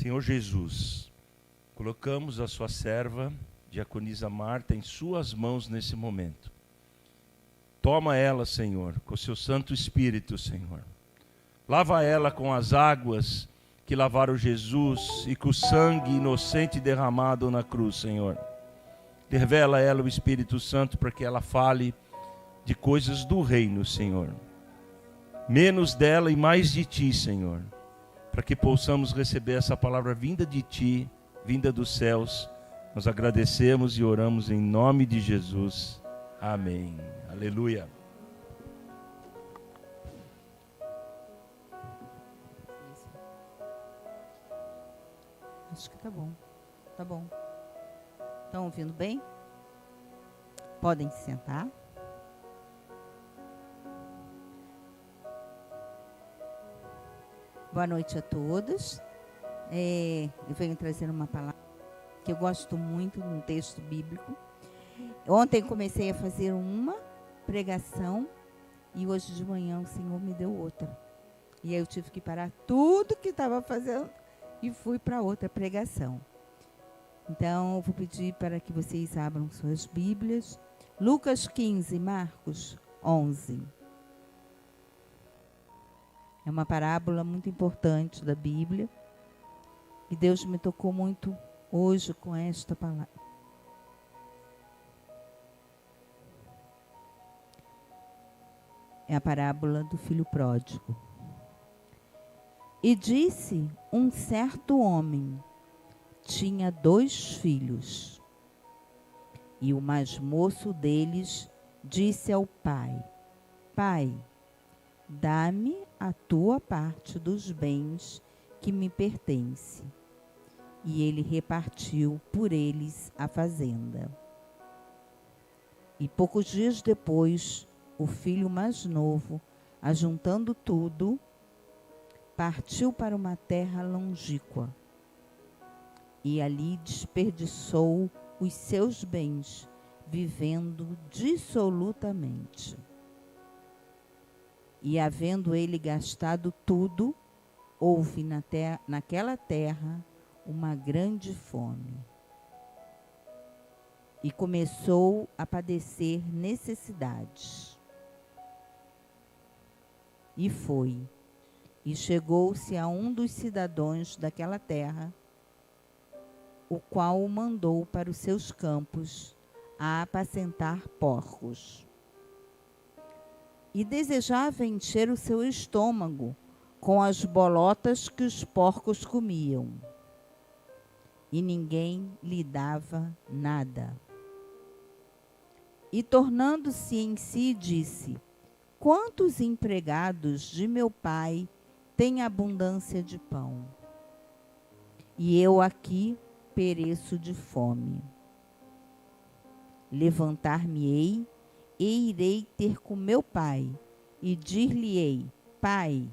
Senhor Jesus, colocamos a sua serva, diaconisa Marta, em suas mãos nesse momento. Toma ela, Senhor, com o seu Santo Espírito, Senhor. Lava ela com as águas que lavaram Jesus e com o sangue inocente derramado na cruz, Senhor. Revela a ela o Espírito Santo para que ela fale de coisas do reino, Senhor. Menos dela e mais de Ti, Senhor. Para que possamos receber essa palavra vinda de Ti, vinda dos céus. Nós agradecemos e oramos em nome de Jesus. Amém. Aleluia. Acho que tá bom. Tá bom. Estão ouvindo bem? Podem se sentar. Boa noite a todos. Eu venho trazer uma palavra que eu gosto muito, um texto bíblico. Ontem comecei a fazer uma pregação e hoje de manhã o Senhor me deu outra. E aí eu tive que parar tudo que estava fazendo e fui para outra pregação. Então, eu vou pedir para que vocês abram suas Bíblias. Lucas 15, Marcos 11. É uma parábola muito importante da Bíblia. E Deus me tocou muito hoje com esta palavra. É a parábola do filho pródigo. E disse um certo homem, tinha 2 filhos. E o mais moço deles disse ao pai: Pai, dá-me a tua parte dos bens que me pertence. E ele repartiu por eles a fazenda. E poucos dias depois, o filho mais novo, ajuntando tudo, partiu para uma terra longínqua. E ali desperdiçou os seus bens, vivendo dissolutamente. E havendo ele gastado tudo, houve naquela terra uma grande fome. E começou a padecer necessidades. E foi, e chegou-se a um dos cidadãos daquela terra, o qual o mandou para os seus campos a apacentar porcos. E desejava encher o seu estômago com as bolotas que os porcos comiam. E ninguém lhe dava nada. E tornando-se em si, disse: Quantos empregados de meu pai têm abundância de pão? E eu aqui pereço de fome. Levantar-me-ei e irei ter com meu pai, e dir-lhe-ei: Pai,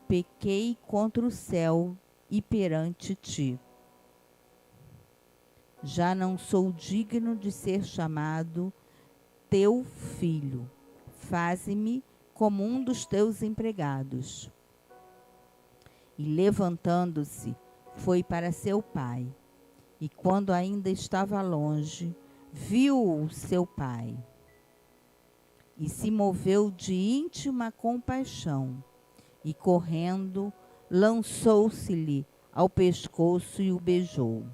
pequei contra o céu e perante ti. Já não sou digno de ser chamado teu filho. Faze-me como um dos teus empregados. E levantando-se, foi para seu pai. E quando ainda estava longe, viu-o seu pai. E se moveu de íntima compaixão. E correndo, lançou-se-lhe ao pescoço e o beijou.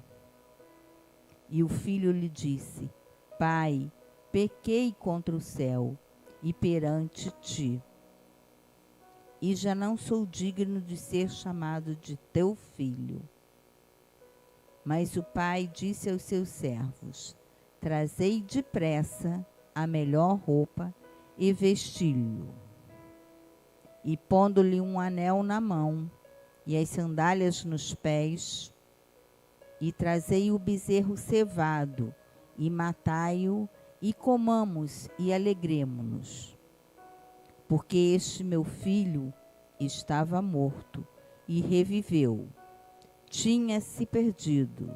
E o filho lhe disse: Pai, pequei contra o céu e perante ti, e já não sou digno de ser chamado de teu filho. Mas o pai disse aos seus servos: Trazei depressa a melhor roupa e vesti-lo. E pondo-lhe um anel na mão e as sandálias nos pés, e trazei o bezerro cevado, e matai-o, e comamos e alegremo-nos. Porque este meu filho estava morto e reviveu, tinha-se perdido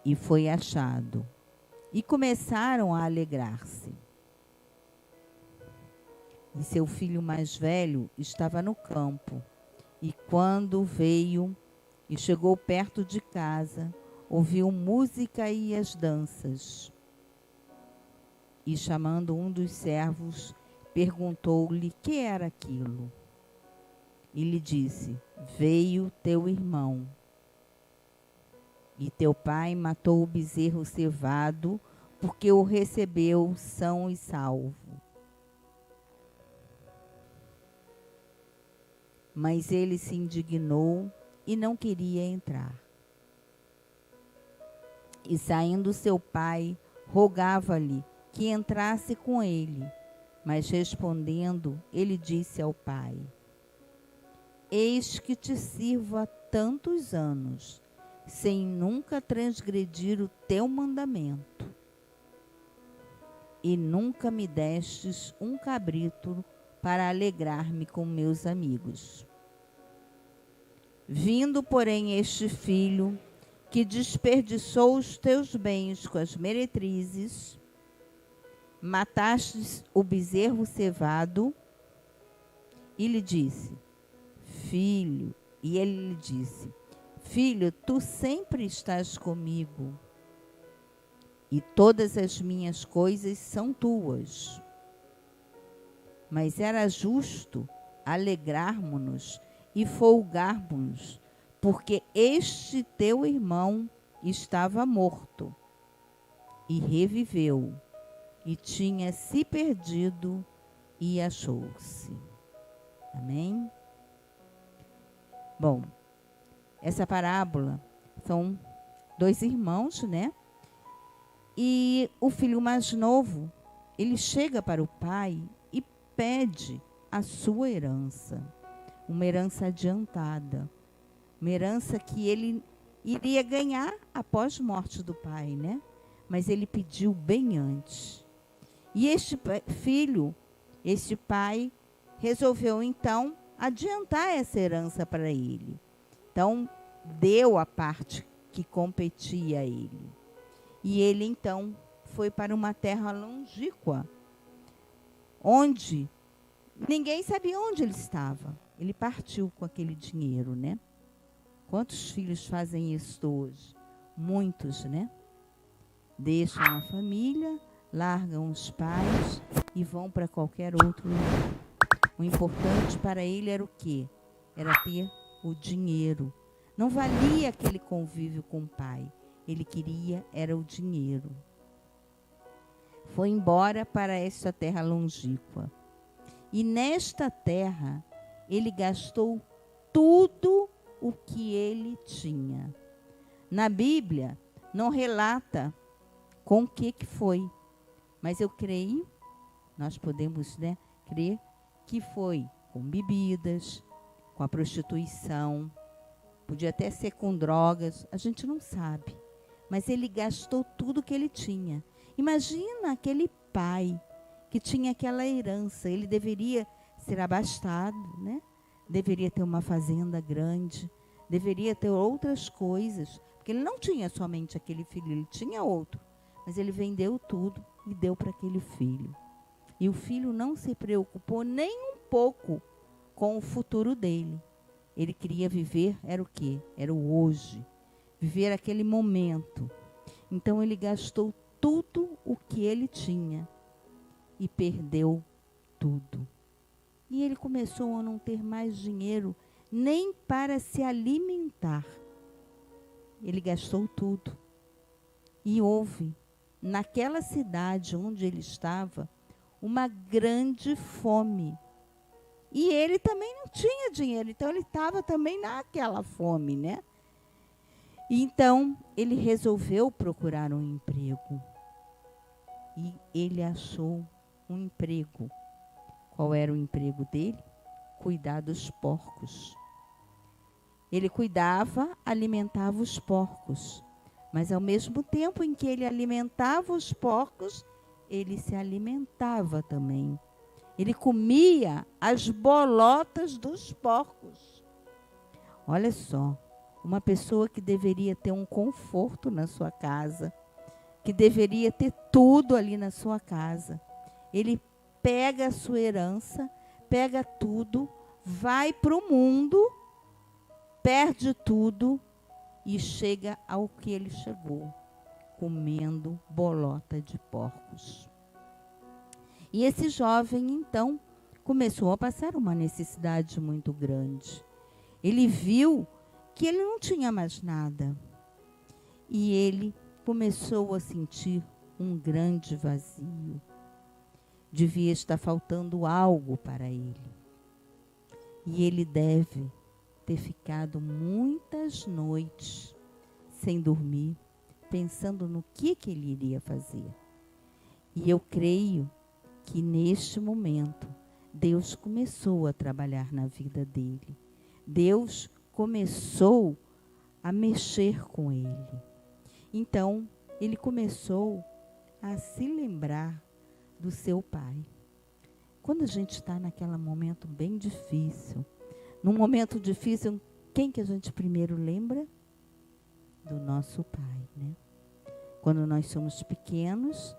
e foi achado. E começaram a alegrar-se. E seu filho mais velho estava no campo. E quando veio e chegou perto de casa, ouviu música e as danças. E chamando um dos servos, perguntou-lhe que era aquilo. E lhe disse: veio teu irmão, e teu pai matou o bezerro cevado, porque o recebeu são e salvo. Mas ele se indignou e não queria entrar. E saindo seu pai, rogava-lhe que entrasse com ele. Mas respondendo, ele disse ao pai: eis que te sirvo há tantos anos, sem nunca transgredir o teu mandamento. E nunca me destes um cabrito para alegrar-me com meus amigos. Vindo, porém, este filho, que desperdiçou os teus bens com as meretrizes, matastes o bezerro cevado, e lhe disse: filho, e ele lhe disse: filho, tu sempre estás comigo, e todas as minhas coisas são tuas. Mas era justo alegrarmos-nos e folgarmos, porque este teu irmão estava morto e reviveu, e tinha se perdido e achou-se. Amém? Bom, essa parábola são dois irmãos, né? E o filho mais novo, ele chega para o pai e pede a sua herança. Uma herança adiantada. Uma herança que ele iria ganhar após a morte do pai, né? Mas ele pediu bem antes. E este filho, este pai, resolveu então adiantar essa herança para ele. Então, deu a parte que competia a ele. E ele então foi para uma terra longínqua, onde ninguém sabia onde ele estava. Ele partiu com aquele dinheiro, né? Quantos filhos fazem isso hoje? Muitos, né? Deixam a família, largam os pais e vão para qualquer outro lugar. O importante para ele era o quê? Era ter o dinheiro. Não valia aquele convívio com o pai. Ele queria era o dinheiro. Foi embora para esta terra longínqua. E nesta terra, ele gastou tudo o que ele tinha. Na Bíblia, não relata com o que foi. Mas eu creio, nós podemos, né, crer que foi com bebidas, com a prostituição, podia até ser com drogas, a gente não sabe. Mas ele gastou tudo que ele tinha. Imagina aquele pai que tinha aquela herança. Ele deveria ser abastado, né? Deveria ter uma fazenda grande, deveria ter outras coisas. Porque ele não tinha somente aquele filho, ele tinha outro. Mas ele vendeu tudo e deu para aquele filho. E o filho não se preocupou nem um pouco com o futuro dele. Ele queria viver, era o quê? Era o hoje. Viver aquele momento. Então ele gastou tudo o que ele tinha e perdeu tudo. E ele começou a não ter mais dinheiro nem para se alimentar. Ele gastou tudo. E houve, naquela cidade onde ele estava, uma grande fome. E ele também não tinha dinheiro, então ele estava também naquela fome, né? Então, ele resolveu procurar um emprego. E ele achou um emprego. Qual era o emprego dele? Cuidar dos porcos. Ele cuidava, alimentava os porcos. Mas ao mesmo tempo em que ele alimentava os porcos, ele se alimentava também. Ele comia as bolotas dos porcos. Olha só. Uma pessoa que deveria ter um conforto na sua casa, que deveria ter tudo ali na sua casa. Ele pega a sua herança, pega tudo, vai para o mundo perde tudo e chega ao que ele chegou, comendo bolota de porcos. E esse jovem, então, começou a passar uma necessidade muito grande. Ele viu que ele não tinha mais nada. E ele começou a sentir um grande vazio. Devia estar faltando algo para ele. E ele deve ter ficado muitas noites sem dormir, pensando no que ele iria fazer. E eu creio que neste momento Deus começou a trabalhar na vida dele. Deus começou a mexer com ele. Então, ele começou a se lembrar do seu pai. Quando a gente está naquele momento bem difícil, num momento difícil, quem que a gente primeiro lembra? Do nosso pai, né? Quando nós somos pequenos,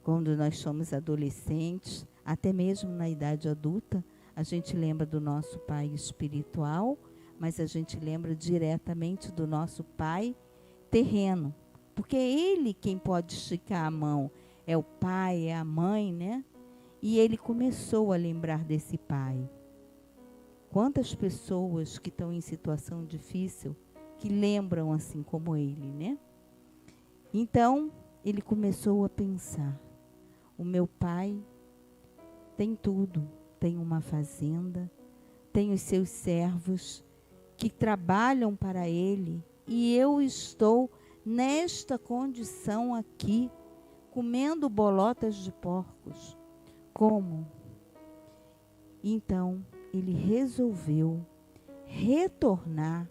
quando nós somos adolescentes, até mesmo na idade adulta, a gente lembra do nosso pai espiritual, mas a gente lembra diretamente do nosso pai terreno. Porque é ele quem pode esticar a mão. É o pai, é a mãe, né? E ele começou a lembrar desse pai. Quantas pessoas que estão em situação difícil, que lembram assim como ele, né? Então, ele começou a pensar. O meu pai tem tudo. Tem uma fazenda, tem os seus servos que trabalham para ele. E eu estou nesta condição aqui, comendo bolotas de porcos. Como? Então, ele resolveu retornar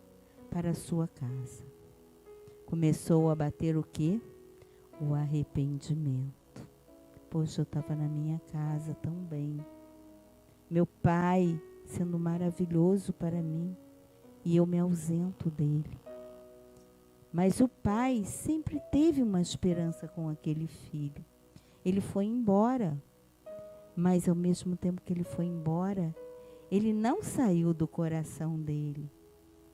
para a sua casa. Começou a bater o quê? O arrependimento. Poxa, eu estava na minha casa tão bem. Meu pai sendo maravilhoso para mim e eu me ausento dele. Mas o pai sempre teve uma esperança com aquele filho. Ele foi embora, mas ao mesmo tempo que ele foi embora, ele não saiu do coração dele.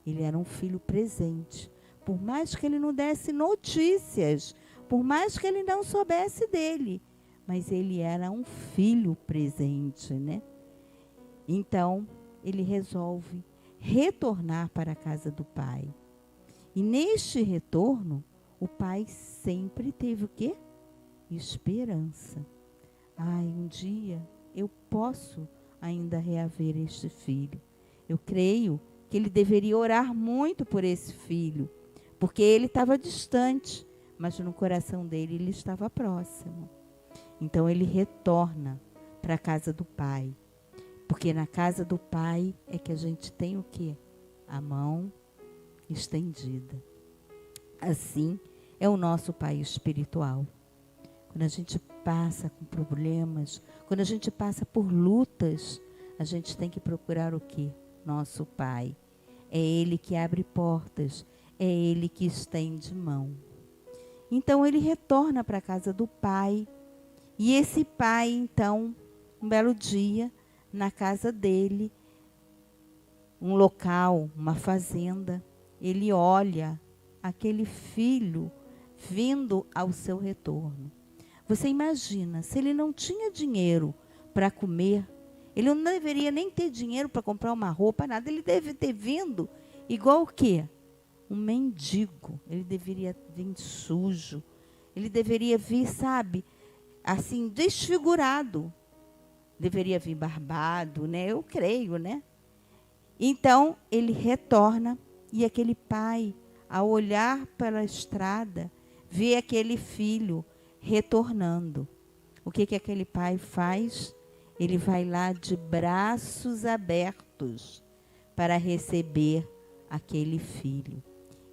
Ele era um filho presente. Por mais que ele não desse notícias, por mais que ele não soubesse dele, mas ele era um filho presente, né? Então, ele resolve retornar para a casa do pai. E neste retorno, o pai sempre teve o quê? Esperança. Ai, um dia eu posso ainda reaver este filho. Eu creio que ele deveria orar muito por esse filho, porque ele estava distante, mas no coração dele ele estava próximo. Então ele retorna para a casa do pai, porque na casa do pai é que a gente tem o quê? A mão estendida. Assim é o nosso pai espiritual. Quando a gente passa com problemas, quando a gente passa por lutas, a gente tem que procurar o quê? Nosso pai. É ele que abre portas, é ele que estende mão. Então ele retorna para a casa do pai. E esse pai, então, um belo dia, na casa dele, um local, uma fazenda, ele olha aquele filho vindo ao seu retorno. Você imagina, se ele não tinha dinheiro para comer, ele não deveria nem ter dinheiro para comprar uma roupa, nada. Ele deve ter vindo igual o quê? Um mendigo. Ele deveria vir sujo. Ele deveria vir, sabe, assim, desfigurado. Deveria vir barbado, né? Eu creio, né? Então, ele retorna e aquele pai, ao olhar pela estrada, vê aquele filho retornando. O que aquele pai faz? Ele vai lá de braços abertos para receber aquele filho.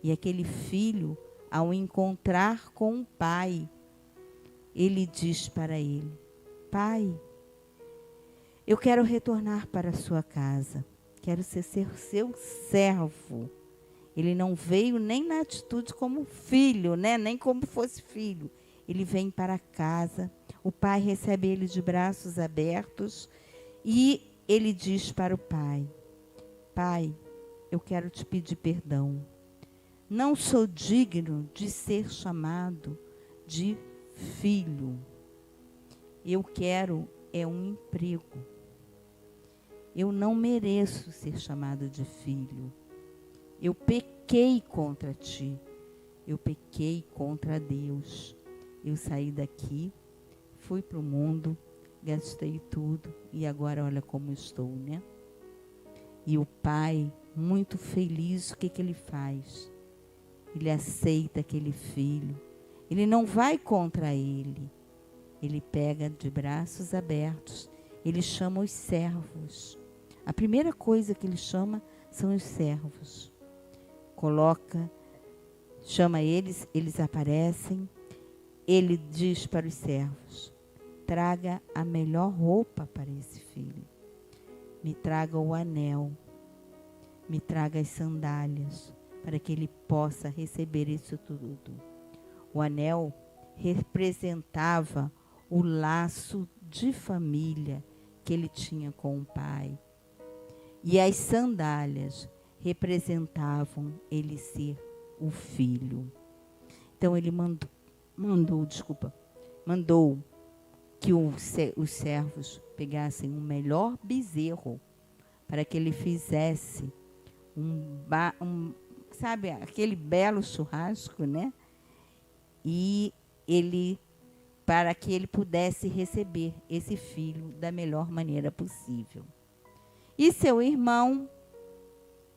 E aquele filho, ao encontrar com o pai, ele diz para ele: pai, eu quero retornar para a sua casa. Quero ser seu servo. Ele não veio nem na atitude como filho, né? Nem como fosse filho. Ele vem para casa. O pai recebe ele de braços abertos. E ele diz para o pai: pai, eu quero te pedir perdão. Não sou digno de ser chamado de filho. Eu quero um emprego. Eu não mereço ser chamado de filho. Eu pequei contra ti. Eu pequei contra Deus. Eu saí daqui, fui para o mundo, gastei tudo e agora olha como estou, né? E o pai, muito feliz, o que ele faz? Ele aceita aquele filho. Ele não vai contra ele. Ele pega de braços abertos. Ele chama os servos. A primeira coisa que ele chama são os servos. Chama eles, eles aparecem. Ele diz para os servos: traga a melhor roupa para esse filho. Me traga o anel. Me traga as sandálias, para que ele possa receber isso tudo. O anel representava o laço de família que ele tinha com o pai. E as sandálias representavam ele ser o filho. Então ele mandou que os servos pegassem o melhor bezerro para que ele fizesse sabe, aquele belo churrasco, né? E para que ele pudesse receber esse filho da melhor maneira possível. E seu irmão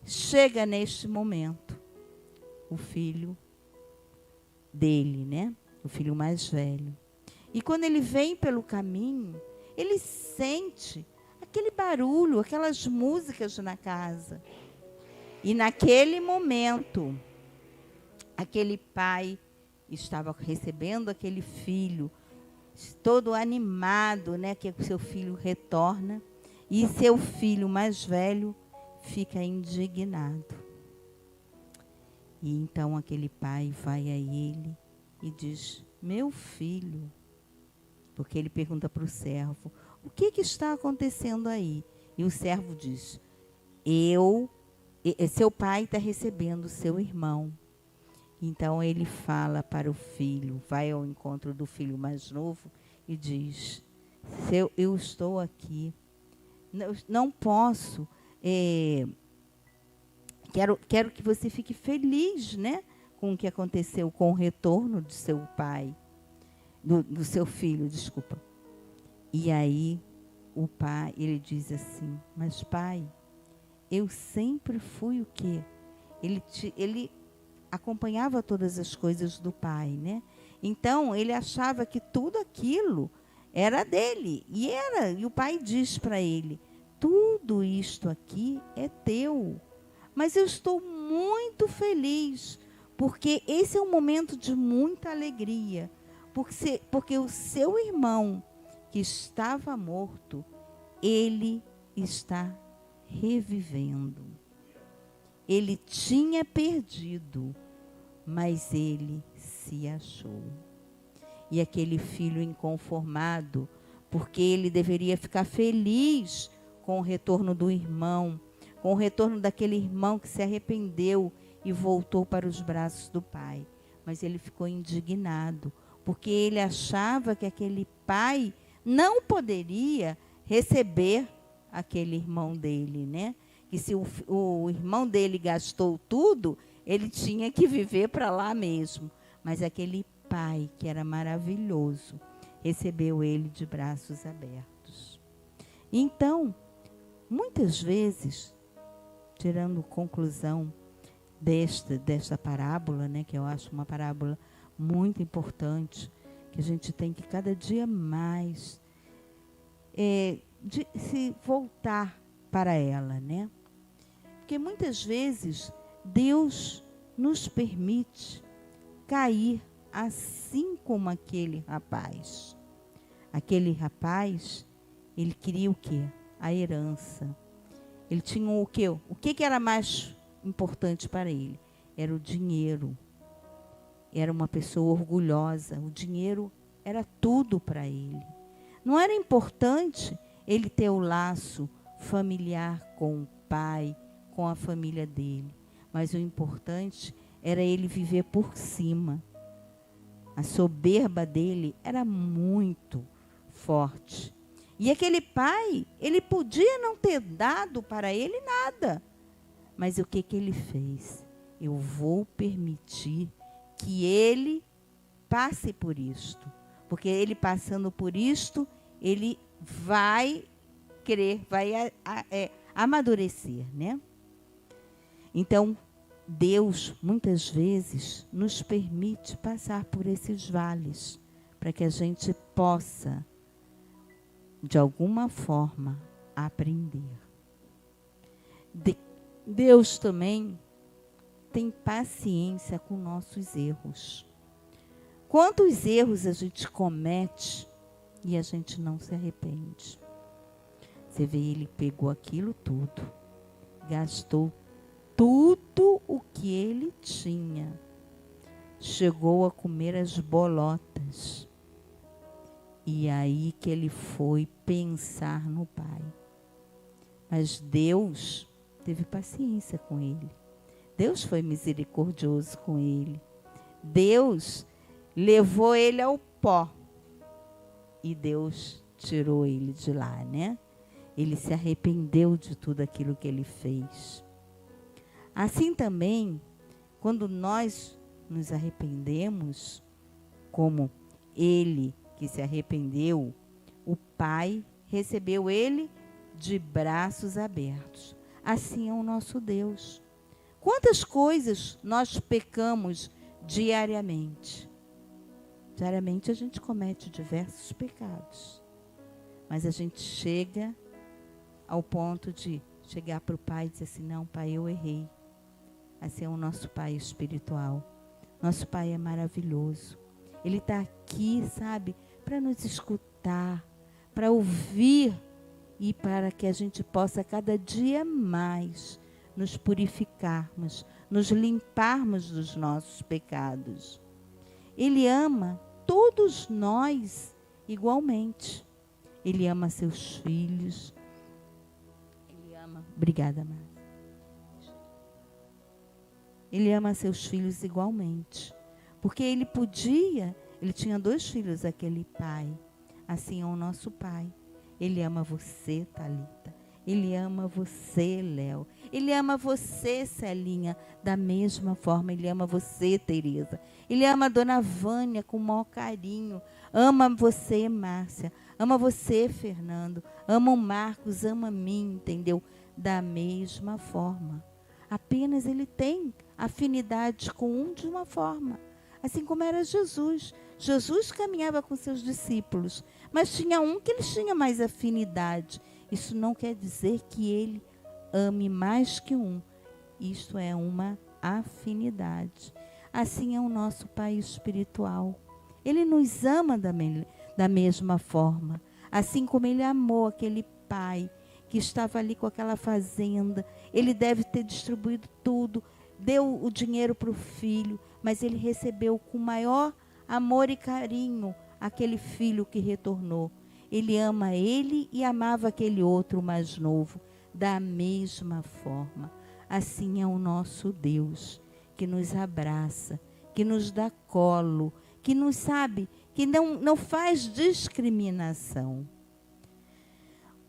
chega neste momento, o filho dele, né? O filho mais velho. E quando ele vem pelo caminho, ele sente aquele barulho, aquelas músicas na casa. E naquele momento, aquele pai estava recebendo aquele filho, todo animado, né, que o seu filho retorna, e seu filho mais velho fica indignado. E então aquele pai vai a ele e diz: meu filho, porque ele pergunta para o servo: o que está acontecendo aí? E o servo diz: seu pai está recebendo seu irmão. Então ele fala para o filho, vai ao encontro do filho mais novo e diz: eu estou aqui, não posso, quero que você fique feliz, né, com o que aconteceu com o retorno de seu pai, do seu filho, desculpa. E aí o pai, ele diz assim: mas pai, eu sempre fui o quê? Ele acompanhava todas as coisas do pai, né? Então, ele achava que tudo aquilo era dele. E o pai diz para ele: tudo isto aqui é teu. Mas eu estou muito feliz, porque esse é um momento de muita alegria. Porque o seu irmão, que estava morto, ele está revivendo. Ele tinha perdido, mas ele se achou. E aquele filho inconformado, porque ele deveria ficar feliz com o retorno do irmão, com o retorno daquele irmão que se arrependeu e voltou para os braços do pai. Mas ele ficou indignado, porque ele achava que aquele pai não poderia receber aquele irmão dele, né? Que se o irmão dele gastou tudo, ele tinha que viver para lá mesmo. Mas aquele pai, que era maravilhoso, recebeu ele de braços abertos. Então, muitas vezes, tirando conclusão desta parábola, né, que eu acho uma parábola muito importante, que a gente tem que cada dia mais se voltar para ela, né? Porque muitas vezes Deus nos permite cair assim como aquele rapaz. Aquele rapaz, ele queria o quê? A herança. Ele tinha o quê? O que era mais importante para ele? Era o dinheiro. Era uma pessoa orgulhosa. O dinheiro era tudo para ele. Não era importante ele ter o laço familiar com o pai, com a família dele. Mas o importante era ele viver por cima. A soberba dele era muito forte. E aquele pai, ele podia não ter dado para ele nada. Mas o que ele fez? Eu vou permitir que ele passe por isto. Porque ele passando por isto, ele vai crer, vai amadurecer, né? Então, Deus, muitas vezes, nos permite passar por esses vales, para que a gente possa, de alguma forma, aprender. Deus também tem paciência com nossos erros. Quantos erros a gente comete e a gente não se arrepende? Você vê, ele pegou aquilo tudo, gastou tudo o que ele tinha, chegou a comer as bolotas. E aí que ele foi pensar no pai. Mas Deus teve paciência com ele. Deus foi misericordioso com ele. Deus levou ele ao pó. E Deus tirou ele de lá, né? Ele se arrependeu de tudo aquilo que ele fez. Assim também, quando nós nos arrependemos, como ele que se arrependeu, o Pai recebeu ele de braços abertos. Assim é o nosso Deus. Quantas coisas nós pecamos diariamente? Diariamente a gente comete diversos pecados. Mas a gente chega ao ponto de chegar para o Pai e dizer assim, não, Pai, eu errei. Assim é o nosso Pai espiritual. Nosso Pai é maravilhoso. Ele está aqui, sabe, para nos escutar, para ouvir e para que a gente possa cada dia mais nos purificarmos, nos limparmos dos nossos pecados. Ele ama todos nós igualmente. Ele ama seus filhos. Ele ama... Obrigada, Márcia. Ele ama seus filhos igualmente. Porque ele tinha 2 filhos, aquele pai. Assim é o nosso Pai. Ele ama você, Thalita. Ele ama você, Léo. Ele ama você, Celinha, da mesma forma. Ele ama você, Tereza. Ele ama a Dona Vânia com o maior carinho. Ama você, Márcia. Ama você, Fernando. Ama o Marcos, ama mim, entendeu? Da mesma forma. Apenas ele tem afinidade com um de uma forma. Assim como era Jesus. Jesus caminhava com seus discípulos, mas tinha um que ele tinha mais afinidade. Isso não quer dizer que ele ame mais que um. Isso é uma afinidade. Assim é o nosso Pai espiritual. Ele nos ama da mesma forma. Assim como ele amou aquele pai que estava ali com aquela fazenda. Ele deve ter distribuído tudo, deu o dinheiro para o filho, mas ele recebeu com maior amor e carinho aquele filho que retornou. Ele ama ele e amava aquele outro mais novo, da mesma forma. Assim é o nosso Deus, que nos abraça, que nos dá colo, que nos sabe, que não faz discriminação.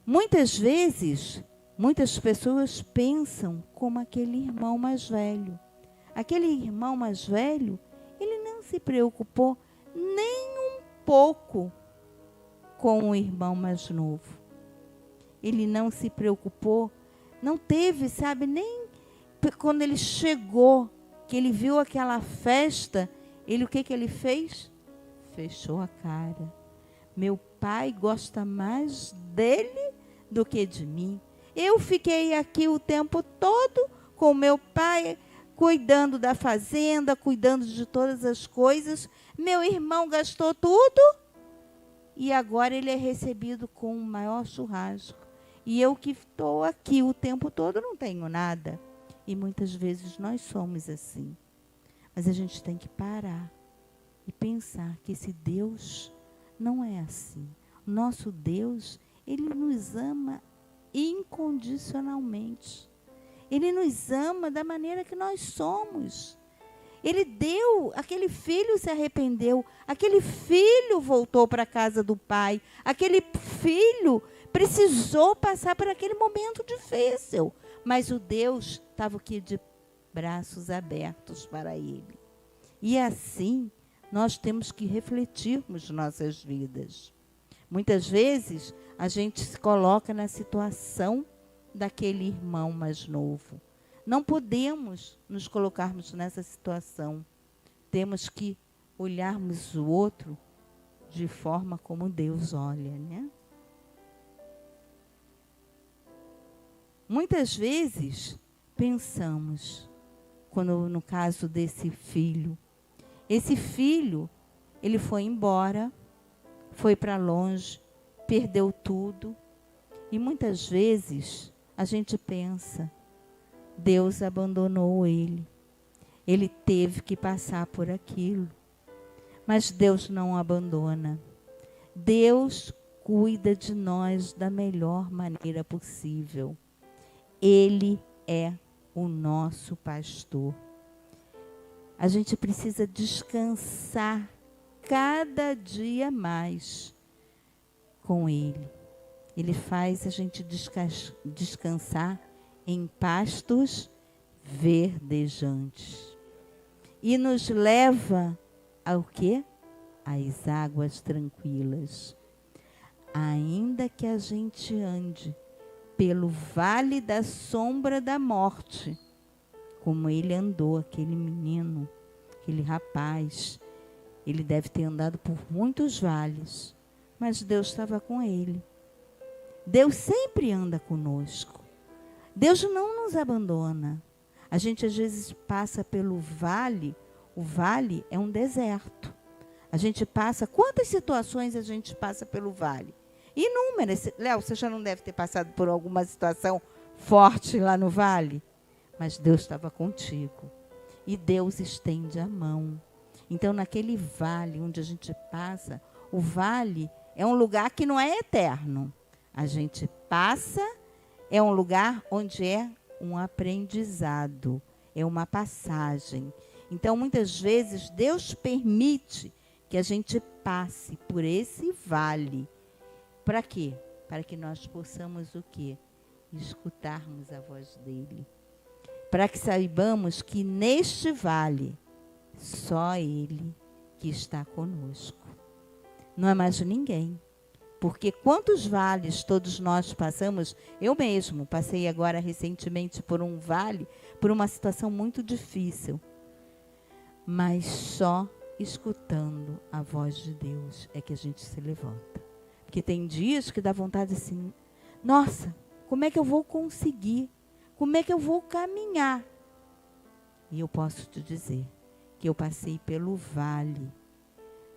Muitas vezes, muitas pessoas pensam como aquele irmão mais velho. Aquele irmão mais velho, ele não se preocupou nem um pouco com o irmão mais novo. Ele não se preocupou, não teve, sabe, nem quando ele chegou, que ele viu aquela festa, o que ele fez? Fechou a cara. Meu pai gosta mais dele do que de mim. Eu fiquei aqui o tempo todo com meu pai, cuidando da fazenda, cuidando de todas as coisas. Meu irmão gastou tudo e agora ele é recebido com o maior churrasco. E eu que estou aqui o tempo todo não tenho nada. E muitas vezes nós somos assim. Mas a gente tem que parar e pensar que esse Deus não é assim. Nosso Deus, ele nos ama incondicionalmente. Ele nos ama da maneira que nós somos. Ele deu, aquele filho se arrependeu, aquele filho voltou para a casa do pai, aquele filho precisou passar por aquele momento difícil, mas o Deus estava aqui de braços abertos para ele. E assim, nós temos que refletirmos nossas vidas. Muitas vezes, a gente se coloca na situação daquele irmão mais novo. Não podemos nos colocarmos nessa situação. Temos que olharmos o outro de forma como Deus olha, né? Muitas vezes pensamos, quando no caso desse filho, esse filho, ele foi embora, foi para longe, perdeu tudo. E muitas vezes a gente pensa, Deus abandonou ele. Ele teve que passar por aquilo. Mas Deus não abandona. Deus cuida de nós da melhor maneira possível. Ele é o nosso pastor. A gente precisa descansar cada dia mais com Ele. Ele faz a gente descansar em pastos verdejantes. E nos leva ao quê? Às águas tranquilas. Ainda que a gente ande pelo vale da sombra da morte, como ele andou, aquele menino, aquele rapaz, ele deve ter andado por muitos vales, mas Deus estava com ele. Deus sempre anda conosco. Deus não nos abandona. A gente às vezes passa pelo vale, o vale é um deserto. A gente passa, quantas situações a gente passa pelo vale? Inúmeras. Léo, você já não deve ter passado por alguma situação forte lá no vale? Mas Deus estava contigo. E Deus estende a mão. Então, naquele vale onde a gente passa, o vale é um lugar que não é eterno. A gente passa, é um lugar onde é um aprendizado, é uma passagem. Então, muitas vezes, Deus permite que a gente passe por esse vale. Para quê? Para que nós possamos o quê? Escutarmos a voz dele. Para que saibamos que neste vale, só ele que está conosco. Não é mais ninguém. Porque quantos vales todos nós passamos, eu mesmo passei agora recentemente por um vale, por uma situação muito difícil. Mas só escutando a voz de Deus é que a gente se levanta. Porque tem dias que dá vontade assim, nossa, como é que eu vou conseguir? Como é que eu vou caminhar? E eu posso te dizer que eu passei pelo vale,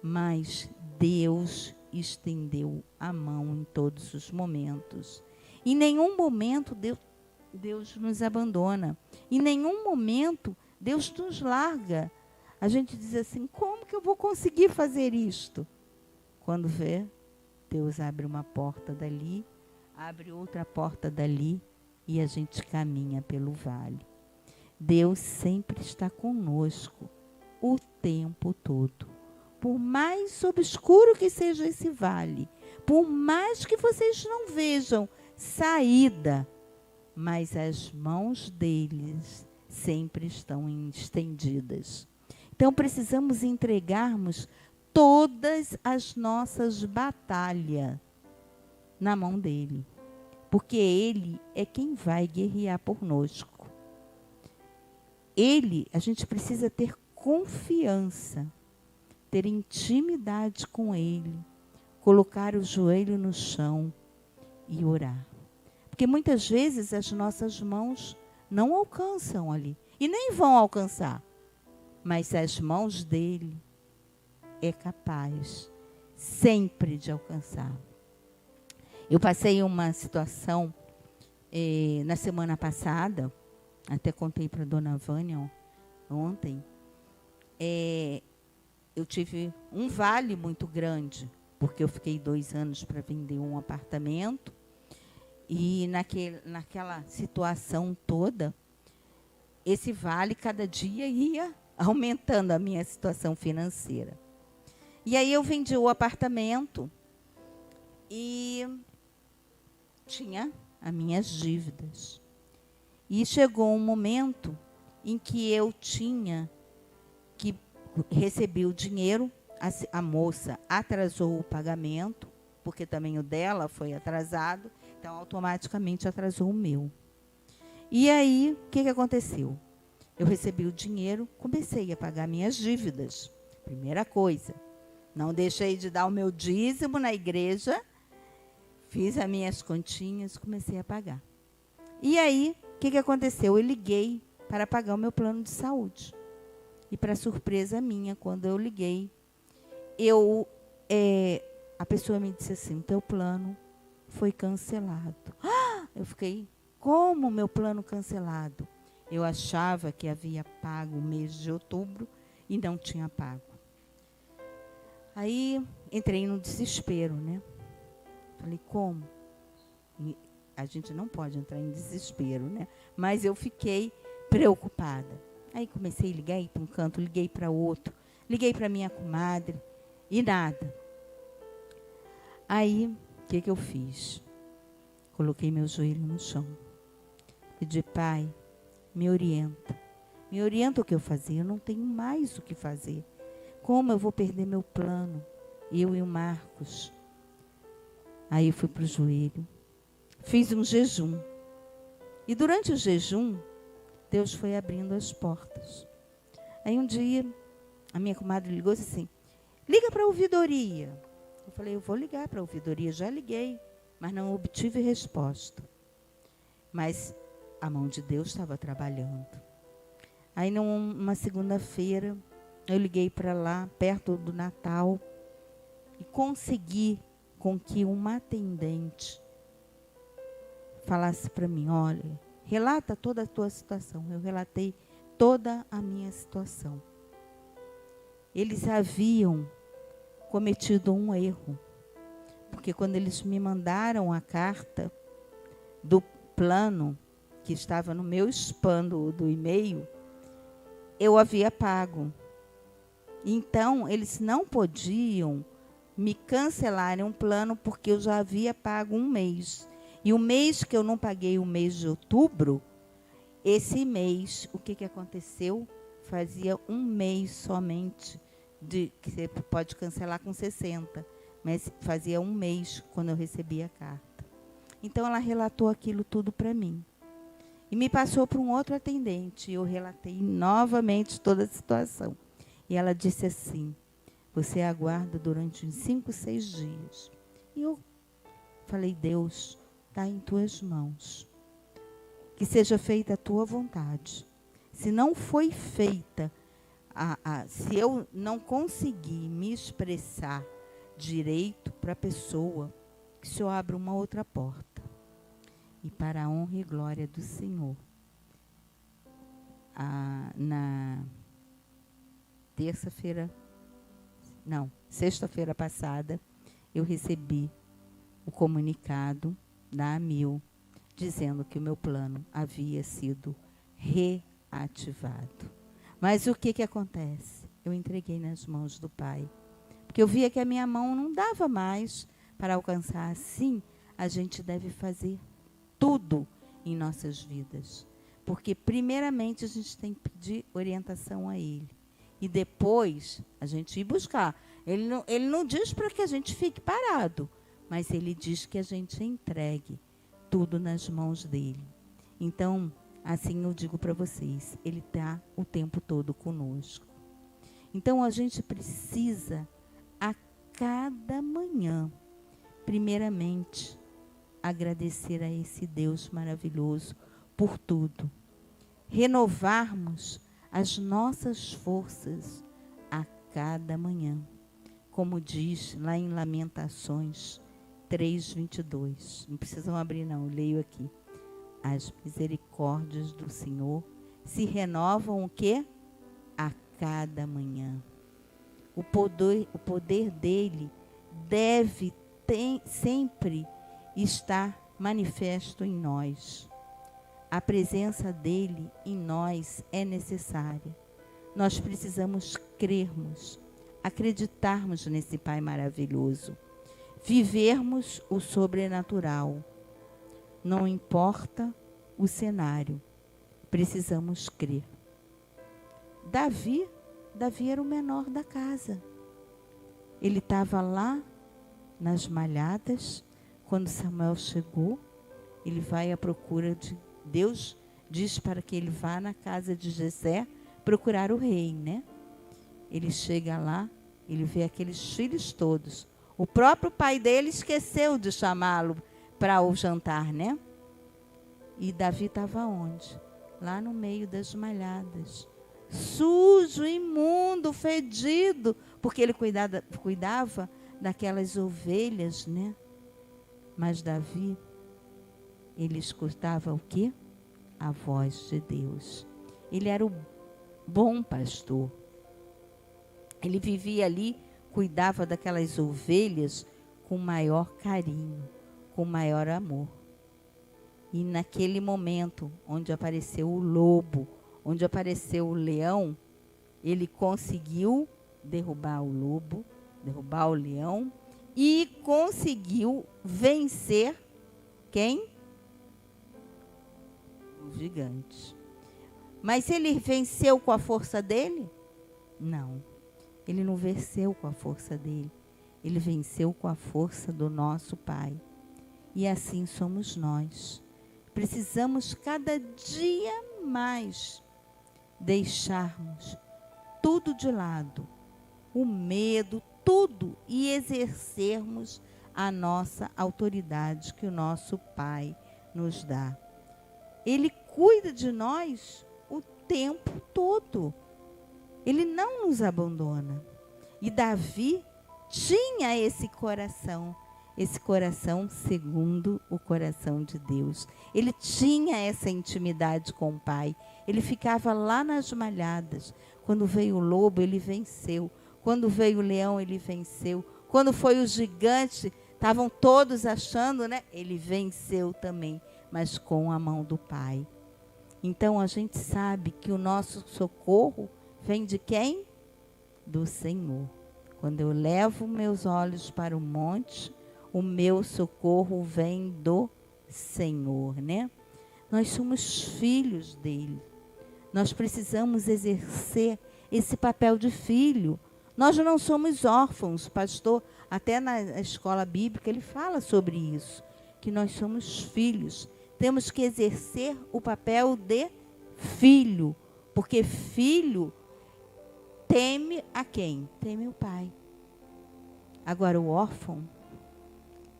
mas Deus estendeu a mão em todos os momentos. Em nenhum momento Deus nos abandona. Em nenhum momento Deus nos larga. A gente diz assim, como que eu vou conseguir fazer isto? Quando vê, Deus abre uma porta dali, abre outra porta dali e a gente caminha pelo vale. Deus sempre está conosco o tempo todo. Por mais obscuro que seja esse vale, por mais que vocês não vejam saída, mas as mãos deles sempre estão estendidas. Então precisamos entregarmos todas as nossas batalhas na mão dele, porque ele é quem vai guerrear conosco. Ele, a gente precisa ter confiança, ter intimidade com ele, colocar o joelho no chão e orar. Porque muitas vezes as nossas mãos não alcançam ali, e nem vão alcançar, mas as mãos dele é capaz sempre de alcançar. Eu passei uma situação na semana passada, até contei para a dona Vânia ontem, eu tive um vale muito grande, porque eu fiquei 2 anos para vender um apartamento, e naquela situação toda, esse vale cada dia ia aumentando a minha situação financeira. E aí eu vendi o apartamento e tinha as minhas dívidas. E chegou um momento em que eu tinha que receber o dinheiro, a moça atrasou o pagamento, porque também o dela foi atrasado, então automaticamente atrasou o meu. E aí, o que aconteceu? Eu recebi o dinheiro, comecei a pagar minhas dívidas. Primeira coisa, não deixei de dar o meu dízimo na igreja, fiz as minhas continhas, comecei a pagar. E aí, o que aconteceu? Eu liguei para pagar o meu plano de saúde. E para surpresa minha, quando eu liguei, a pessoa me disse assim, teu plano foi cancelado. Eu fiquei, como meu plano cancelado? Eu achava que havia pago o mês de outubro e não tinha pago. Aí entrei no desespero, né? Falei, como? A gente não pode entrar em desespero, né? Mas eu fiquei preocupada. Aí comecei a ligar para um canto, liguei para outro, liguei para minha comadre e nada. Aí, o que eu fiz? Coloquei meu joelho no chão. Pedi, Pai, me orienta. Me orienta o que eu fazer. Eu não tenho mais o que fazer. Como eu vou perder meu plano? Eu e o Marcos. Aí eu fui para o joelho. Fiz um jejum. E durante o jejum, Deus foi abrindo as portas. Aí um dia, a minha comadre ligou assim, liga para a ouvidoria. Eu falei, eu vou ligar para a ouvidoria. Já liguei, mas não obtive resposta. Mas a mão de Deus estava trabalhando. Aí numa segunda-feira, eu liguei para lá, perto do Natal, e consegui com que uma atendente falasse para mim, olha, relata toda a tua situação. Eu relatei toda a minha situação. Eles haviam cometido um erro, porque quando eles me mandaram a carta do plano, que estava no meu spam do e-mail, eu havia pago. Então, eles não podiam me cancelarem um plano, porque eu já havia pago um mês. E o mês que eu não paguei, o mês de outubro, esse mês, o que aconteceu? Fazia um mês somente, que você pode cancelar com 60, mas fazia um mês quando eu recebi a carta. Então, ela relatou aquilo tudo para mim. E me passou para um outro atendente. Eu relatei novamente toda a situação. E ela disse assim, você aguarda durante uns 5, 6 dias. E eu falei, Deus, está em tuas mãos. Que seja feita a tua vontade. Se não foi feita, se eu não conseguir me expressar direito para a pessoa, que o Senhor abra uma outra porta. E para a honra e glória do Senhor, na sexta-feira passada, eu recebi o comunicado da AMIL, dizendo que o meu plano havia sido reativado. Mas o que acontece? Eu entreguei nas mãos do Pai, porque eu via que a minha mão não dava mais para alcançar. Assim, a gente deve fazer tudo em nossas vidas, porque primeiramente a gente tem que pedir orientação a Ele, e depois a gente ir buscar. Ele não diz para que a gente fique parado, mas Ele diz que a gente entregue tudo nas mãos dEle. Então, assim eu digo para vocês, Ele está o tempo todo conosco. Então, a gente precisa, a cada manhã, primeiramente, agradecer a esse Deus maravilhoso por tudo. Renovarmos as nossas forças a cada manhã. Como diz lá em Lamentações 3:22. Não precisam abrir não, eu leio aqui. As misericórdias do Senhor se renovam o quê? A cada manhã. O poder dele deve sempre estar manifesto em nós. a presença dele em nós é necessária. Nós precisamos crermos, acreditarmos nesse Pai maravilhoso, vivermos o sobrenatural. Não importa o cenário, precisamos crer. Davi era o menor da casa. Ele estava lá nas malhadas. Quando Samuel chegou, ele vai à procura de Deus, diz para que ele vá na casa de Jessé procurar o rei, né? Ele chega lá, ele vê aqueles filhos todos. O próprio pai dele esqueceu de chamá-lo para o jantar, né? E Davi estava onde? Lá no meio das malhadas. Sujo, imundo, fedido, porque ele cuidava daquelas ovelhas, né? Mas Davi, ele escutava o quê? A voz de Deus. Ele era o bom pastor. Ele vivia ali, cuidava daquelas ovelhas com maior carinho, com maior amor. E naquele momento, onde apareceu o lobo, onde apareceu o leão, ele conseguiu derrubar o lobo, derrubar o leão e conseguiu vencer quem? Os gigantes. Mas ele venceu com a força dele? Não. Ele não venceu com a força dele. Ele venceu com a força do nosso Pai. E assim somos nós. Precisamos cada dia mais deixarmos tudo de lado, o medo, tudo, e exercermos a nossa autoridade que o nosso Pai nos dá. Ele cuida de nós o tempo todo. Ele não nos abandona. E Davi tinha esse coração segundo o coração de Deus. Ele tinha essa intimidade com o Pai. Ele ficava lá nas malhadas. Quando veio o lobo, ele venceu. Quando veio o leão, ele venceu. Quando foi o gigante, estavam todos achando, né? Ele venceu também, mas com a mão do Pai. Então a gente sabe que o nosso socorro vem de quem? Do Senhor. Quando eu levo meus olhos para o monte, o meu socorro vem do Senhor, né? Nós somos filhos dele. Nós precisamos exercer esse papel de filho. Nós não somos órfãos. O pastor, até na escola bíblica, ele fala sobre isso, que nós somos filhos. Temos que exercer o papel de filho, porque filho teme a quem? Teme o pai. Agora, o órfão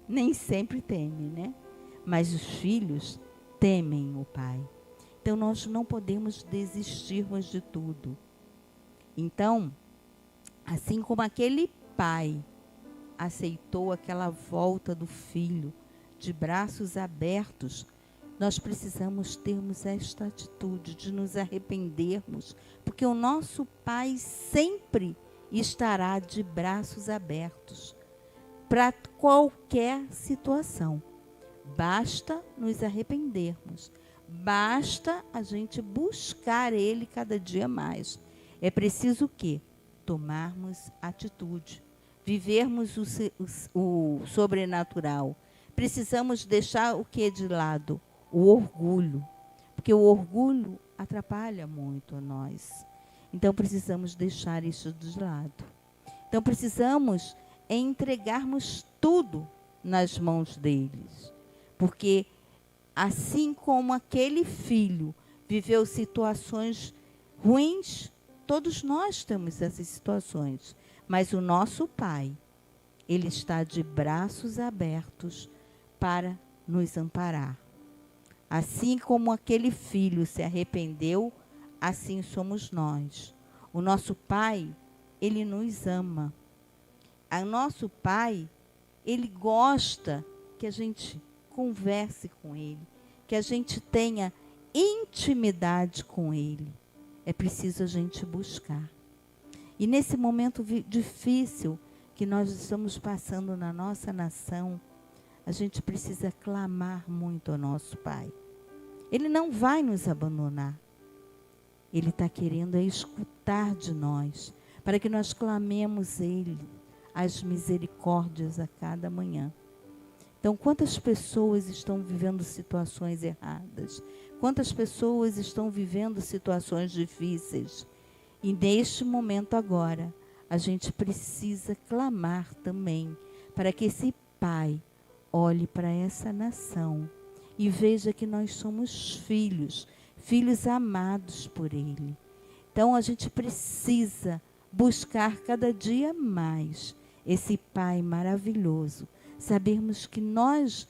nem sempre teme, né? Mas os filhos temem o pai. Então, nós não podemos desistirmos de tudo. Então, assim como aquele pai aceitou aquela volta do filho de braços abertos, nós precisamos termos esta atitude de nos arrependermos, porque o nosso Pai sempre estará de braços abertos para qualquer situação. Basta nos arrependermos, basta a gente buscar Ele cada dia mais. É preciso o quê? Tomarmos atitude, vivermos o sobrenatural. Precisamos deixar o que de lado? O orgulho, porque o orgulho atrapalha muito a nós. Então precisamos deixar isso de lado. Então precisamos entregarmos tudo nas mãos deles, porque assim como aquele filho viveu situações ruins, todos nós temos essas situações, mas o nosso Pai, Ele está de braços abertos para nos amparar. Assim como aquele filho se arrependeu, assim somos nós. O nosso Pai, Ele nos ama. O nosso Pai, Ele gosta que a gente converse com Ele, que a gente tenha intimidade com Ele. É preciso a gente buscar. E nesse momento difícil que nós estamos passando na nossa nação, a gente precisa clamar muito ao nosso Pai. Ele não vai nos abandonar. Ele está querendo escutar de nós, para que nós clamemos Ele, as misericórdias a cada manhã. Então, quantas pessoas estão vivendo situações erradas? Quantas pessoas estão vivendo situações difíceis? E neste momento agora, a gente precisa clamar também, para que esse Pai olhe para essa nação e veja que nós somos filhos, filhos amados por Ele. Então, a gente precisa buscar cada dia mais esse Pai maravilhoso. Sabermos que nós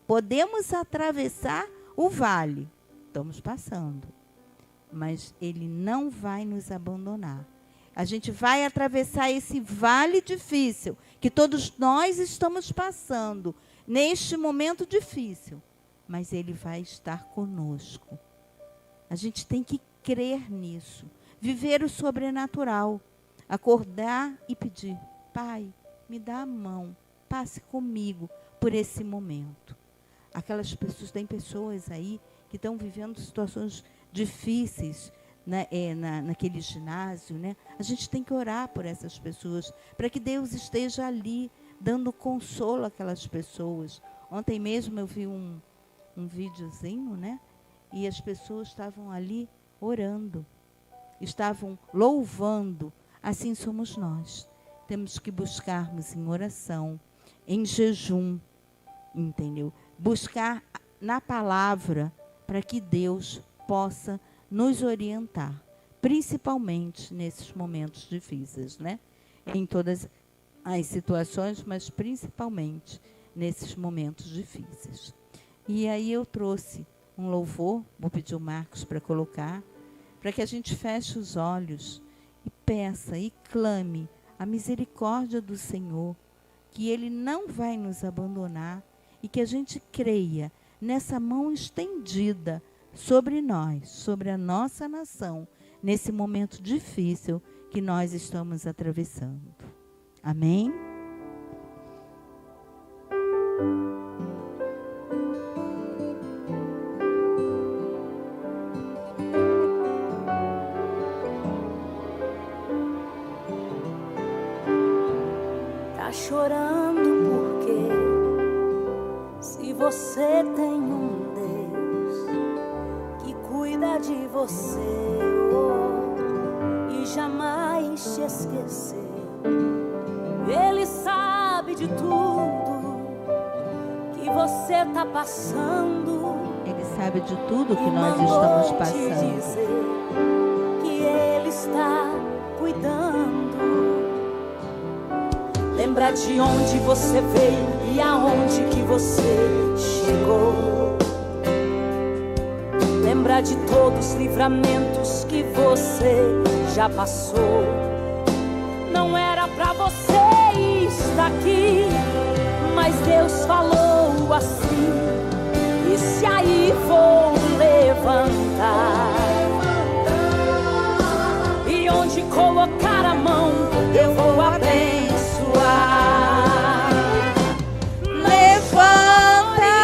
podemos atravessar o vale. Estamos passando. Mas Ele não vai nos abandonar. A gente vai atravessar esse vale difícil, que todos nós estamos passando, neste momento difícil. Mas Ele vai estar conosco. A gente tem que crer nisso. Viver o sobrenatural. Acordar e pedir: Pai, me dá a mão. Passe comigo por esse momento. Aquelas pessoas, tem pessoas aí que estão vivendo situações difíceis naquele ginásio, né? A gente tem que orar por essas pessoas, para que Deus esteja ali, dando consolo àquelas pessoas. Ontem mesmo eu vi um videozinho, né? E as pessoas estavam ali orando, estavam louvando. Assim somos nós. Temos que buscarmos em oração, em jejum, entendeu? Buscar na palavra, para que Deus possa nos orientar, principalmente nesses momentos difíceis, né? Em todas as situações, mas principalmente nesses momentos difíceis. E aí eu trouxe um louvor, vou pedir o Marcos para colocar, para que a gente feche os olhos e peça e clame a misericórdia do Senhor, que Ele não vai nos abandonar e que a gente creia nessa mão estendida sobre nós, sobre a nossa nação, nesse momento difícil que nós estamos atravessando. Amém? Tá chorando porque se você tem um Deus que cuida de você e jamais te esqueceu, Ele sabe de tudo que você tá passando. Ele sabe de tudo que nós estamos Te passando. dizer que Ele está cuidando. Lembra de onde você veio e aonde que você chegou. Lembra de todos os livramentos que você já passou. Não era pra você estar aqui, mas Deus falou assim: esse aí vou levantar. E onde colocar a mão eu vou abençoar. Levanta,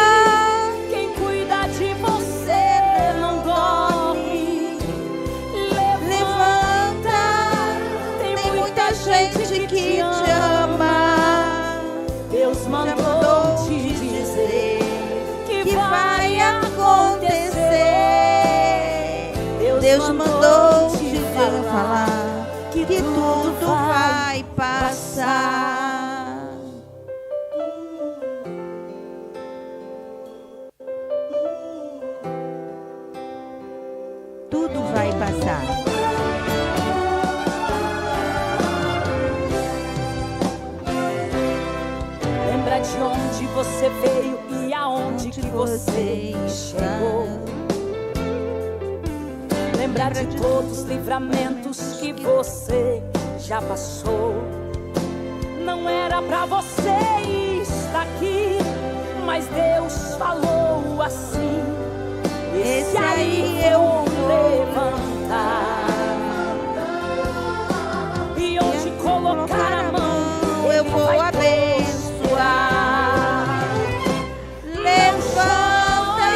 Quem cuida de você não dorme. levanta, tem muita gente que te ama. Deus mandou te dizer que vai acontecer. Deus mandou te falar que tudo vai passar. Tudo vai passar. Lembra de onde você veio e aonde que você chegou. Lembra de todos os livramentos que você já passou. Não era pra você estar aqui, mas Deus falou assim: esse aí eu vou levantar. E onde colocar a mão eu vou abençoar. Levanta,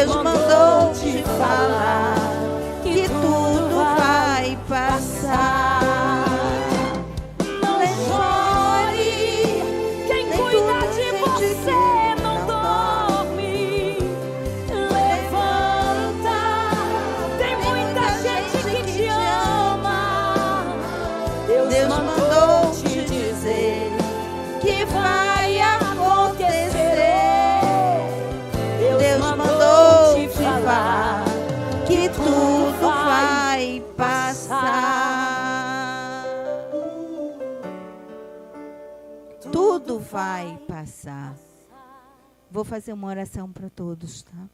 Deus mandou te falar que tudo vai passar. Não chore, quem cuida de você não dorme. Levanta, tem muita gente que te ama. Deus mandou te dizer que vai acontecer. Deus mandou te falar que tudo vai passar. Tudo vai passar. Vou fazer uma oração para todos, tá?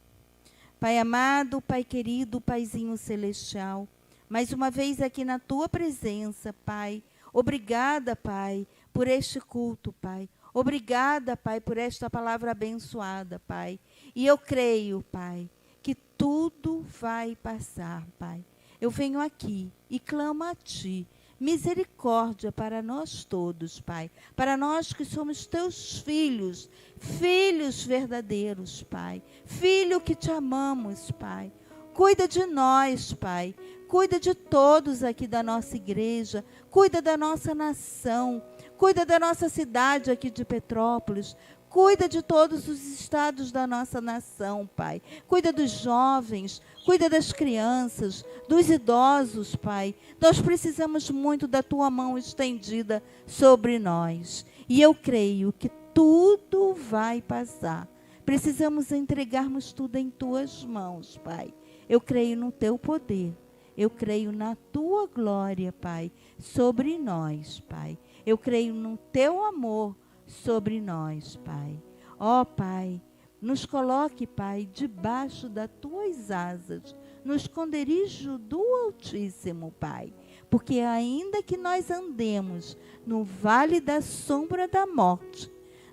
Pai amado, Pai querido, Paizinho celestial, mais uma vez aqui na tua presença, Pai. Obrigada, Pai, por este culto, Pai. Obrigada, Pai, por esta palavra abençoada, Pai. E eu creio, Pai, que tudo vai passar, Pai. Eu venho aqui e clamo a Ti misericórdia para nós todos, Pai. Para nós que somos Teus filhos, filhos verdadeiros, Pai. Filho que Te amamos, Pai. Cuida de nós, Pai. Cuida de todos aqui da nossa igreja. Cuida da nossa nação. Cuida da nossa cidade aqui de Petrópolis. Cuida de todos os estados da nossa nação, Pai. Cuida dos jovens, cuida das crianças, dos idosos, Pai. Nós precisamos muito da Tua mão estendida sobre nós. E eu creio que tudo vai passar. Precisamos entregarmos tudo em Tuas mãos, Pai. Eu creio no Teu poder. Eu creio na Tua glória, Pai, sobre nós, Pai. Eu creio no Teu amor sobre nós, Pai. Ó, Pai, nos coloque, Pai, debaixo das Tuas asas, no esconderijo do Altíssimo, Pai. Porque ainda que nós andemos no vale da sombra da morte,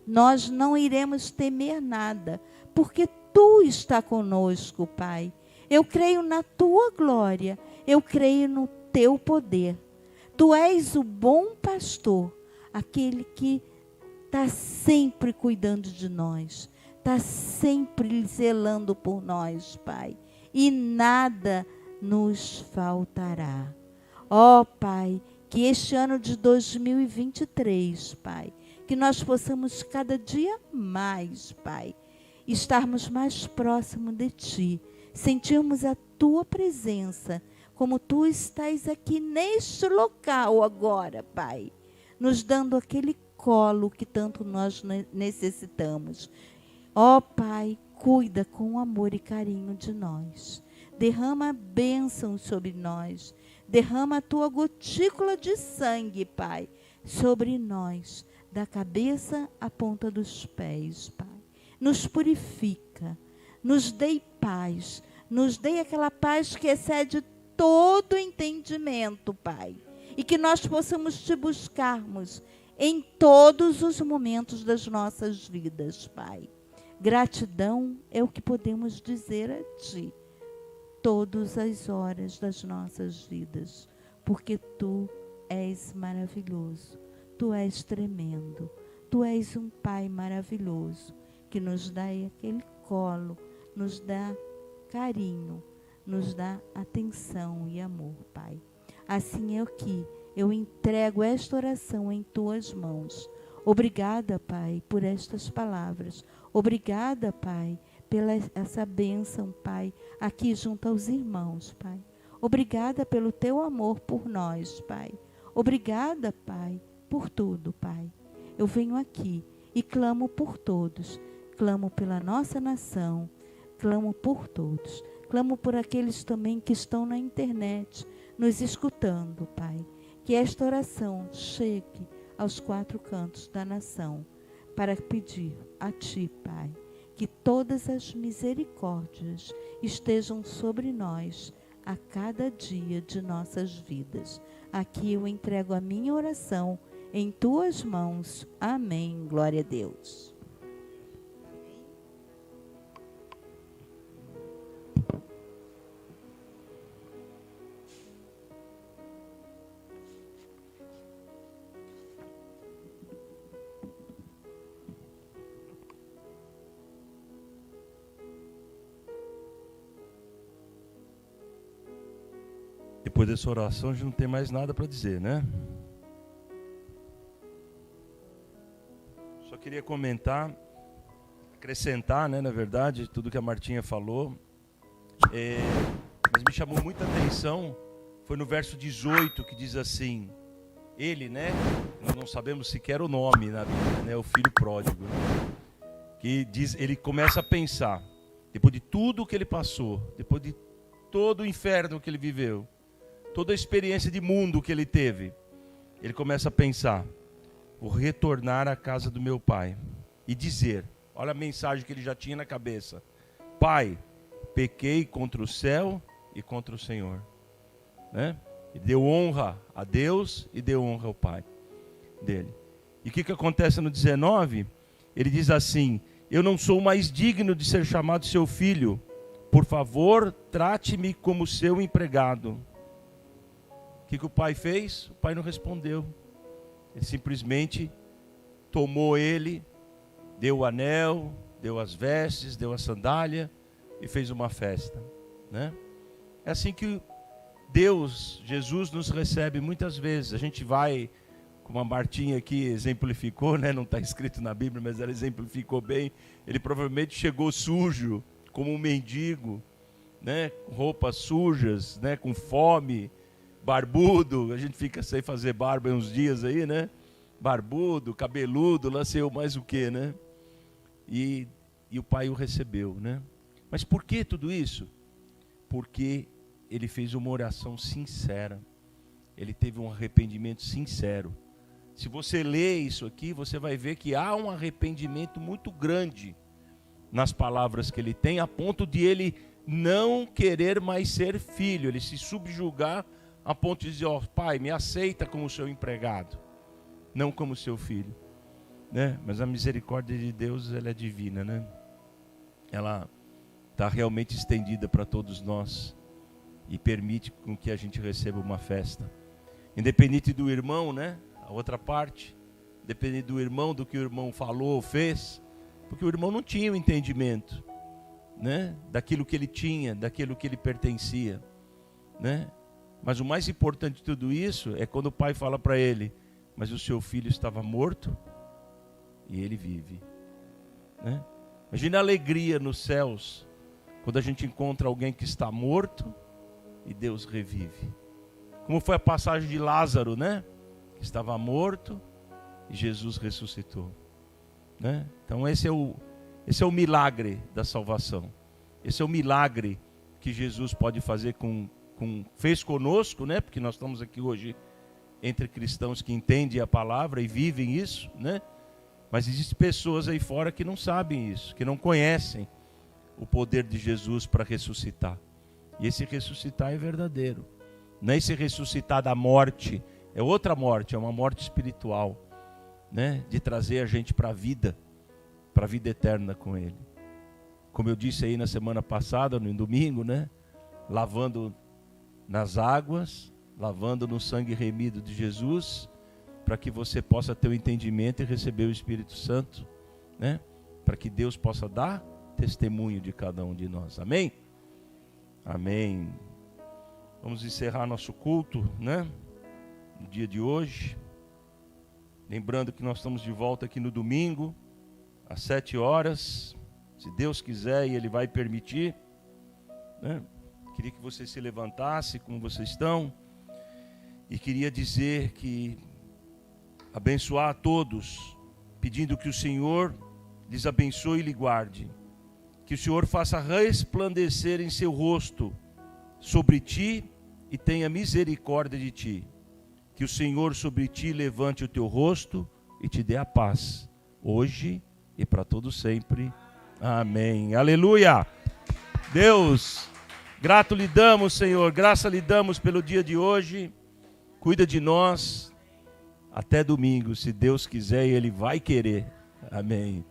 nós não iremos temer nada, porque Tu está conosco, Pai. Eu creio na Tua glória, eu creio no Teu poder. Tu és o bom pastor, aquele que está sempre cuidando de nós, está sempre zelando por nós, Pai, e nada nos faltará. Ó, Pai, que este ano de 2023, Pai, que nós possamos cada dia mais, Pai, estarmos mais próximos de Ti, sentirmos a Tua presença, como Tu estás aqui neste local agora, Pai, nos dando aquele colo que tanto nós necessitamos. Ó, Pai, cuida com amor e carinho de nós. Derrama bênção sobre nós. Derrama a Tua gotícula de sangue, Pai, sobre nós, da cabeça à ponta dos pés, Pai. Nos purifica, nos dê paz, nos dê aquela paz que excede todo entendimento, Pai. E que nós possamos Te buscarmos em todos os momentos das nossas vidas, Pai. Gratidão é o que podemos dizer a Ti, todas as horas das nossas vidas, porque Tu és maravilhoso, Tu és tremendo, Tu és um Pai maravilhoso, que nos dá aquele colo, nos dá carinho, nos dá atenção e amor, Pai. Assim é que eu entrego esta oração em Tuas mãos. Obrigada, Pai, por estas palavras. Obrigada, Pai, pela essa bênção, Pai, aqui junto aos irmãos, Pai. Obrigada pelo Teu amor por nós, Pai. Obrigada, Pai, por tudo, Pai. Eu venho aqui e clamo por todos. Clamo pela nossa nação. Clamo por todos. Clamo por aqueles também que estão na internet, nos escutando, Pai. Que esta oração chegue aos 4 cantos da nação, para pedir a Ti, Pai, que todas as misericórdias estejam sobre nós a cada dia de nossas vidas. Aqui eu entrego a minha oração em Tuas mãos. Amém. Glória a Deus. Depois dessa oração, a gente não tem mais nada para dizer, né? Só queria comentar, acrescentar, né, na verdade, tudo que a Martinha falou. Mas me chamou muita atenção, foi no verso 18, que diz assim, ele, né, nós não sabemos sequer o nome na Bíblia, né, o filho pródigo, né, que diz, ele começa a pensar, depois de tudo que ele passou, depois de todo o inferno que ele viveu, toda a experiência de mundo que ele teve, ele começa a pensar, vou retornar à casa do meu pai e dizer, olha a mensagem que ele já tinha na cabeça, Pai, pequei contra o céu e contra o Senhor, né? E deu honra a Deus e deu honra ao pai dele. E o que acontece no 19? Ele diz assim, eu não sou mais digno de ser chamado seu filho, por favor, trate-me como seu empregado. O que o pai fez? O pai não respondeu. Ele simplesmente tomou ele, deu o anel, deu as vestes, deu a sandália e fez uma festa, né? É assim que Deus, Jesus nos recebe muitas vezes. A gente vai, como a Martinha aqui exemplificou, né? Não está escrito na Bíblia, mas ela exemplificou bem. Ele provavelmente chegou sujo, como um mendigo, né? Com roupas sujas, né? Com fome, barbudo. A gente fica sem fazer barba uns dias aí, né? Barbudo, cabeludo, lá sei eu mais o que, né? E o pai o recebeu, né? Mas por que tudo isso? Porque ele fez uma oração sincera. Ele teve um arrependimento sincero. Se você ler isso aqui, você vai ver que há um arrependimento muito grande nas palavras que ele tem, a ponto de ele não querer mais ser filho, ele se subjugar a ponto de dizer, ó, pai, me aceita como seu empregado, não como seu filho, né? Mas a misericórdia de Deus, ela é divina, né? Ela está realmente estendida para todos nós e permite com que a gente receba uma festa. Independente do irmão, né? A outra parte, independente do irmão, do que o irmão falou ou fez, porque o irmão não tinha o entendimento, né? Daquilo que ele tinha, daquilo que ele pertencia, né? Mas o mais importante de tudo isso é quando o pai fala para ele, mas o seu filho estava morto e ele vive, né? Imagina a alegria nos céus quando a gente encontra alguém que está morto e Deus revive. Como foi a passagem de Lázaro, né? Que estava morto e Jesus ressuscitou, né? Então esse é o milagre da salvação. Esse é o milagre que Jesus pode fazer fez conosco, né? Porque nós estamos aqui hoje entre cristãos que entendem a palavra e vivem isso, né? Mas existem pessoas aí fora que não sabem isso, que não conhecem o poder de Jesus para ressuscitar. E esse ressuscitar é verdadeiro. Não é esse ressuscitar da morte, é outra morte, é uma morte espiritual, né? De trazer a gente para a vida eterna com Ele. Como eu disse aí na semana passada, no domingo, né? Lavando nas águas, lavando no sangue remido de Jesus, para que você possa ter o entendimento e receber o Espírito Santo, né? Para que Deus possa dar testemunho de cada um de nós. Amém? Amém. Vamos encerrar nosso culto, né? No dia de hoje. Lembrando que nós estamos de volta aqui no domingo, às 7 horas. Se Deus quiser e Ele vai permitir, né? Queria que você se levantasse como vocês estão. E queria dizer que abençoar a todos, pedindo que o Senhor lhes abençoe e lhe guarde. Que o Senhor faça resplandecer em seu rosto sobre ti e tenha misericórdia de ti. Que o Senhor sobre ti levante o teu rosto e te dê a paz, hoje e para todo sempre. Amém. Aleluia. Deus, grato lhe damos, Senhor, graça lhe damos pelo dia de hoje. Cuida de nós até domingo, se Deus quiser e Ele vai querer. Amém.